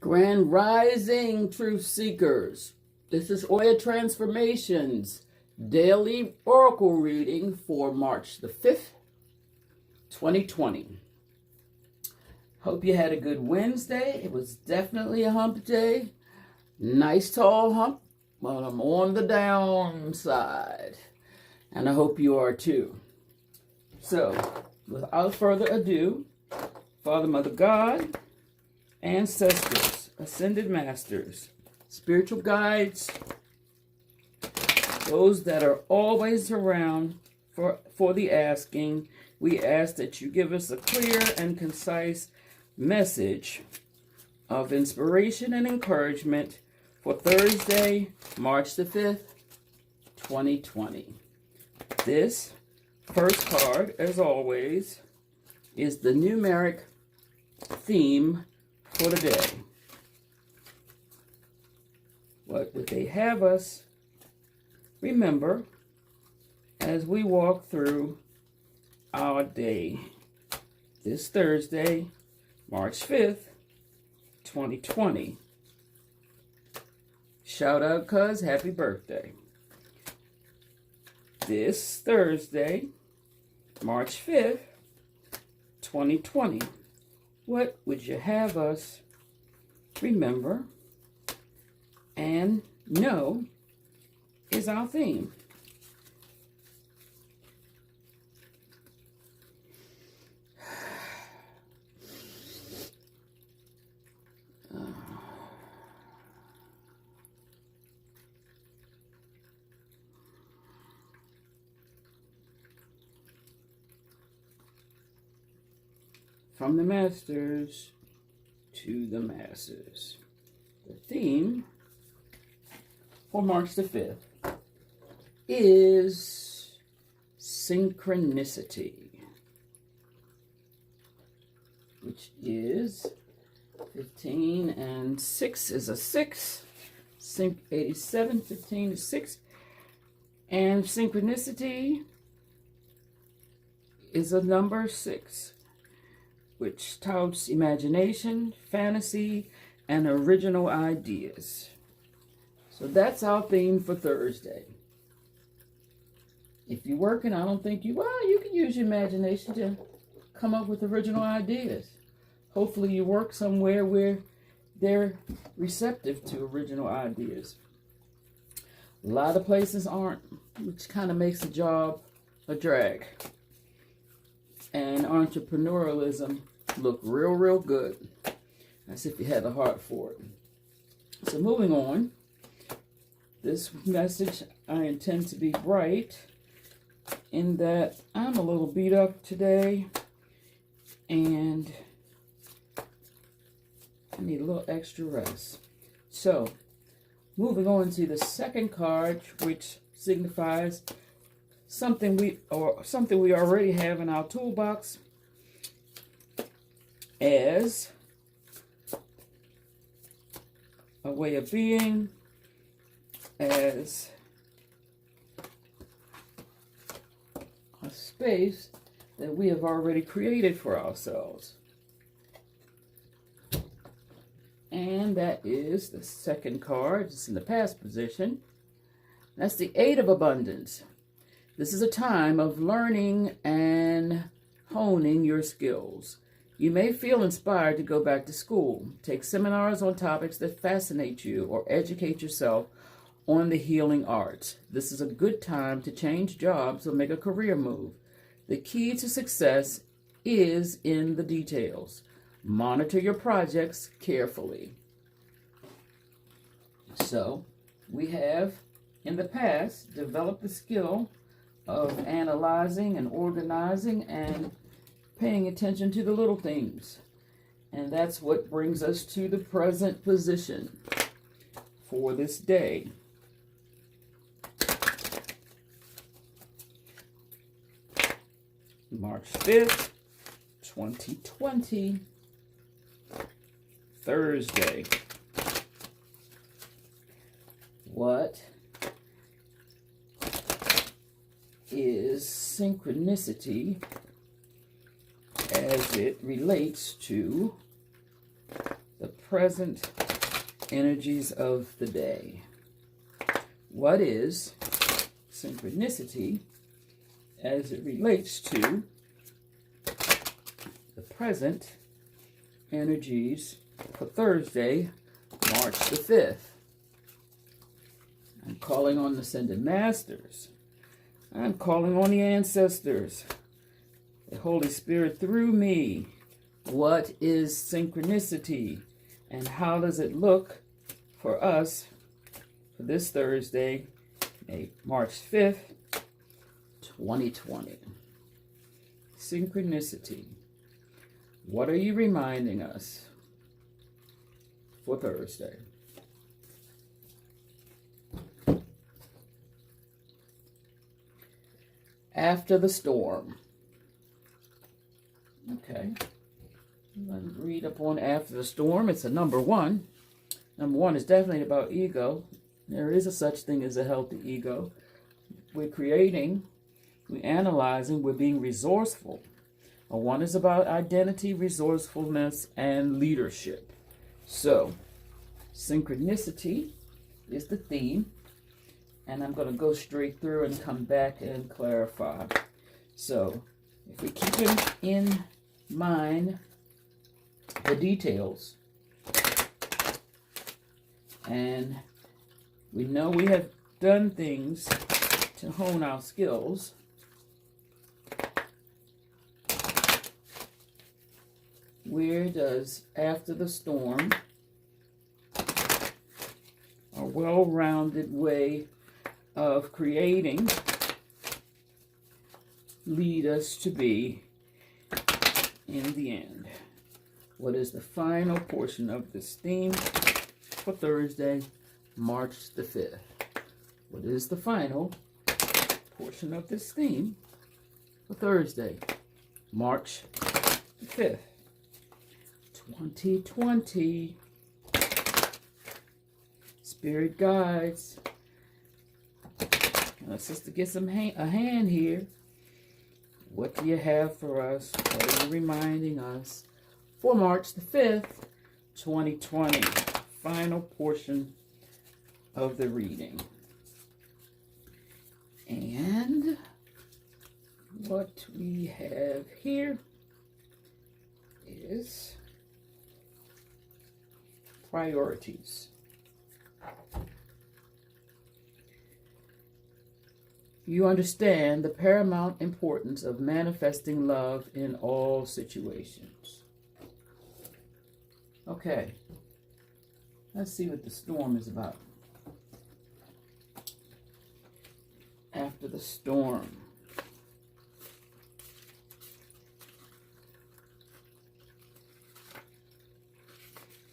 Grand Rising, Truth Seekers. This is Oya Transformations Daily Oracle Reading for March the 5th, 2020. Hope you had a good Wednesday. It was definitely a hump day. Nice tall hump, but I'm on the downside. And I hope you are too. So, without further ado, Father, Mother, God, ancestors, ascended masters, spiritual guides, those that are always around for the asking, we ask that you give us a clear and concise message of inspiration and encouragement for Thursday, March the 5th, 2020. This first card, as always, is the numeric theme for the day. What would they have us remember as we walk through our day this Thursday, March 5th, 2020? Shout out, cuz, happy birthday. This Thursday, March 5th, 2020. What would you have us remember and know is our theme? From the masters to the masses. The theme for March the 5th is synchronicity, which is 15 and 6 is a 6. 87, 15 is 6. And synchronicity is a number 6, which touts imagination, fantasy, and original ideas. So that's our theme for Thursday. If you're working, I don't think you can use your imagination to come up with original ideas. Hopefully you work somewhere where they're receptive to original ideas. A lot of places aren't, which kind of makes the job a drag. And entrepreneurialism look real good. That's if you have the heart for it. So moving on, this message I intend to be bright in that I'm a little beat up today and I need a little extra rest. So moving on to the second card, which signifies something we already have in our toolbox as a way of being, as a space that we have already created for ourselves. And that is the second card. It's in the past position. That's the Eight of Abundance. This is a time of learning and honing your skills. You may feel inspired to go back to school, take seminars on topics that fascinate you, or educate yourself on the healing arts. This is a good time to change jobs or make a career move. The key to success is in the details. Monitor your projects carefully. So, we have, in the past, developed the skill of analyzing and organizing and paying attention to the little things. And that's what brings us to the present position for this day. March 5th, 2020, Thursday. What is synchronicity as it relates to the present energies of the day. What is synchronicity as it relates to the present energies for Thursday, March the 5th? I'm calling on the Ascended Masters. I'm calling on the ancestors, the Holy Spirit through me. What is synchronicity and how does it look for us for this Thursday, March 5th, 2020? Synchronicity. What are you reminding us for Thursday? After the storm. Okay. Let's read up on after the storm. It's a number one. Number one is definitely about ego. There is a such thing as a healthy ego. We're creating, we're analyzing, we're being resourceful. One is about identity, resourcefulness, and leadership. So, synchronicity is the theme. And I'm going to go straight through and come back and clarify. So, if we keep in mind the details, and we know we have done things to hone our skills, where does after the storm, a well-rounded way of creating, lead us to be in the end? What is the final portion of this theme for Thursday, March the 5th? What is the final portion of this theme for Thursday, March the 5th, 2020? Spirit guides. Sister, get a hand here. What do you have for us? What are you reminding us for March the 5th, 2020? Final portion of the reading. And what we have here is priorities. You understand the paramount importance of manifesting love in all situations. Okay, let's see what the storm is about. After the storm.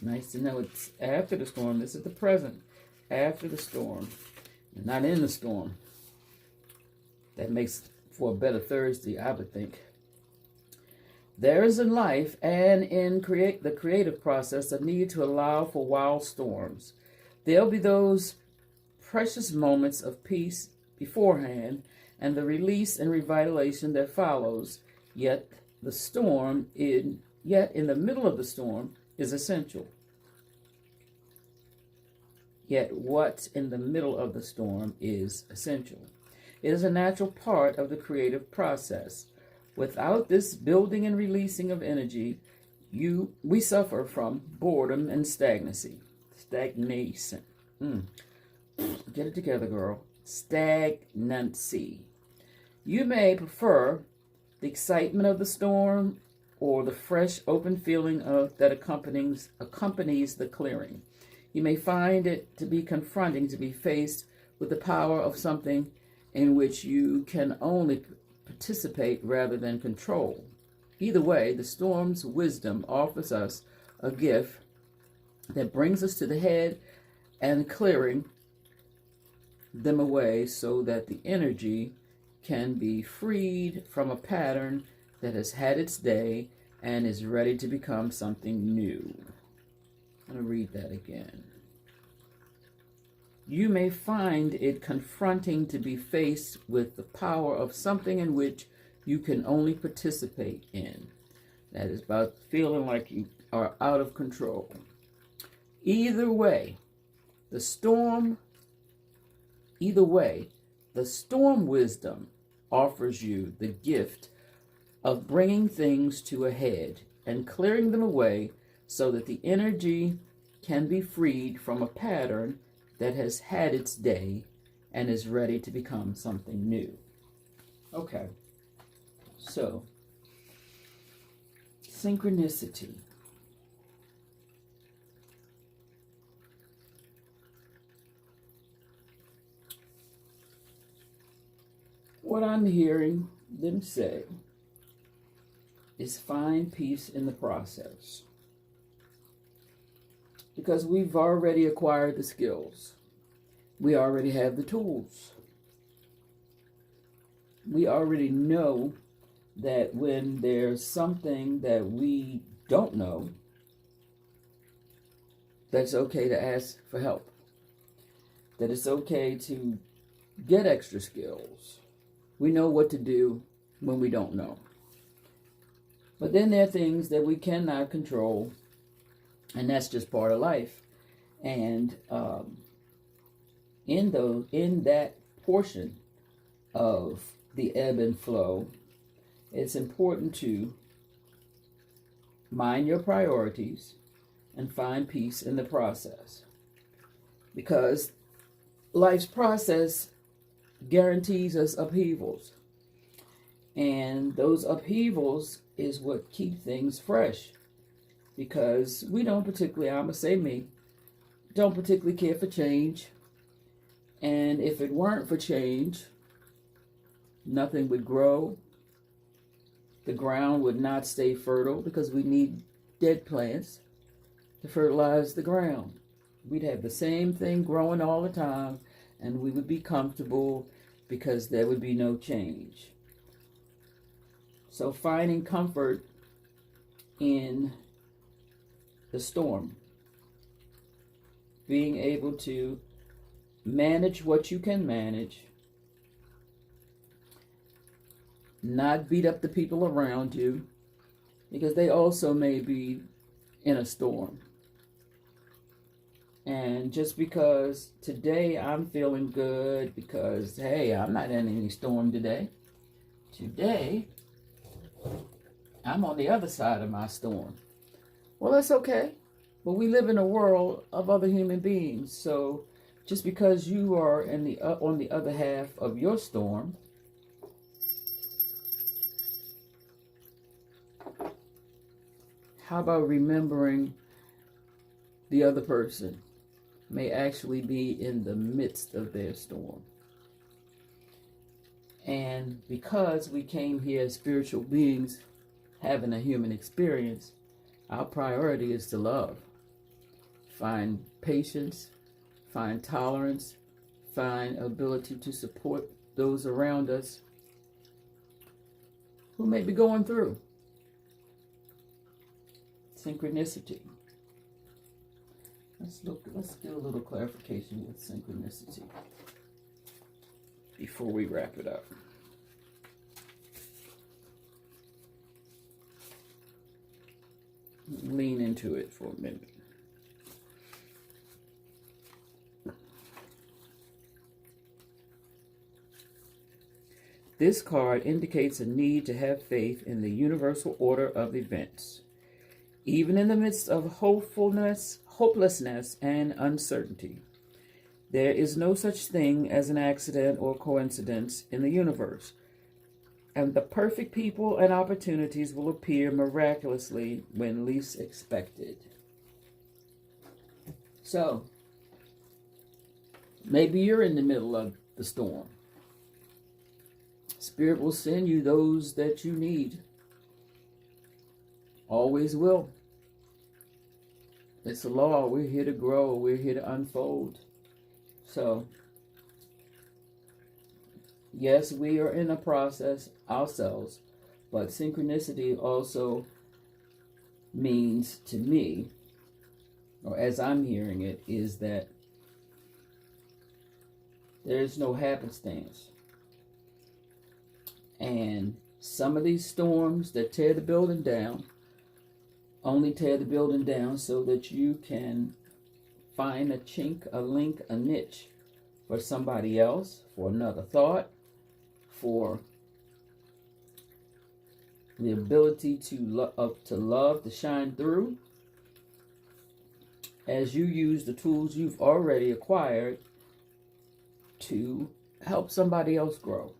Nice to know it's after the storm. This is the present. After the storm. Not in the storm. That makes for a better Thursday, I would think. There is in life and in the creative process a need to allow for wild storms. There'll be those precious moments of peace beforehand and the release and revitalization that follows. Yet in the middle of the storm is essential. Yet what in the middle of the storm is essential. It is a natural part of the creative process. Without this building and releasing of energy, we suffer from boredom and stagnation. Stagnation. Get it together, girl. Stagnancy. You may prefer the excitement of the storm or the fresh, open feeling that accompanies the clearing. You may find it to be confronting to be faced with the power of something in which you can only participate rather than control. Either way, the storm's wisdom offers us a gift that brings us to the head and clearing them away so that the energy can be freed from a pattern that has had its day and is ready to become something new. I'm going to read that again. You may find it confronting to be faced with the power of something in which you can only participate in. That is about feeling like you are out of control. Either way, the storm wisdom offers you the gift of bringing things to a head and clearing them away so that the energy can be freed from a pattern that has had its day and is ready to become something new. Okay, so synchronicity. What I'm hearing them say is find peace in the process. Because we've already acquired the skills. We already have the tools. We already know that when there's something that we don't know, that's okay to ask for help. That it's okay to get extra skills. We know what to do when we don't know. But then there are things that we cannot control, and that's just part of life. And in that portion of the ebb and flow, it's important to mind your priorities and find peace in the process. Because life's process guarantees us upheavals. And those upheavals is what keep things fresh. Because we don't particularly, I'm going to say me, don't particularly care for change. And if it weren't for change, nothing would grow. The ground would not stay fertile because we need dead plants to fertilize the ground. We'd have the same thing growing all the time, and we would be comfortable because there would be no change. So finding comfort in the storm, being able to manage what you can manage, not beat up the people around you, because they also may be in a storm. And just because today I'm feeling good because, hey, I'm not in any storm today. Today, I'm on the other side of my storm. Well, that's okay. But we live in a world of other human beings. So just because you are on the other half of your storm, how about remembering the other person may actually be in the midst of their storm? And because we came here as spiritual beings having a human experience, our priority is to love. Find patience, find tolerance, find ability to support those around us who may be going through. Synchronicity. Let's do a little clarification with synchronicity before we wrap it up. Lean into it for a minute. This card indicates a need to have faith in the universal order of events, even in the midst of hopelessness, and uncertainty. There is no such thing as an accident or coincidence in the universe, and the perfect people and opportunities will appear miraculously when least expected. So, maybe you're in the middle of the storm. Spirit will send you those that you need. Always will. It's a law. We're here to grow. We're here to unfold. So, yes, we are in a process ourselves, but synchronicity also means to me, or as I'm hearing it, is that there's no happenstance. And some of these storms that tear the building down only tear the building down so that you can find a chink, a link, a niche for somebody else, for another thought, for the ability to love to shine through as you use the tools you've already acquired to help somebody else grow.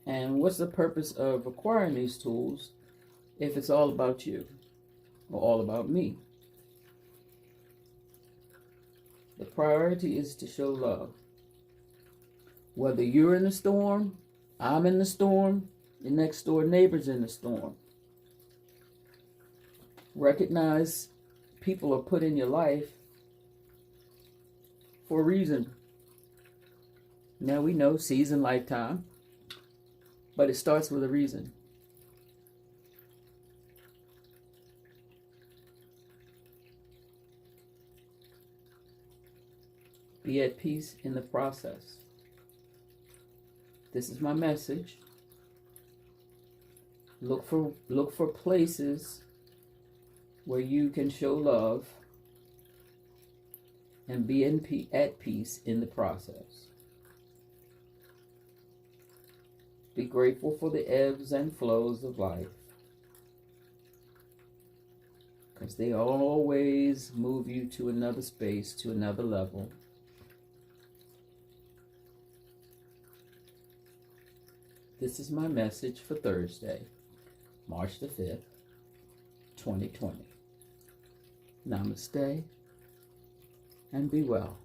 And what's the purpose of acquiring these tools if it's all about you or all about me? The priority is to show love. Whether you're in the storm, I'm in the storm, your next door neighbor's in the storm. Recognize people are put in your life for a reason. Now we know season, lifetime, but it starts with a reason. Be at peace in the process. This is my message. Look for places where you can show love and be at peace in the process. Be grateful for the ebbs and flows of life, because they always move you to another space, to another level. This is my message for Thursday, March the 5th, 2020. Namaste and be well.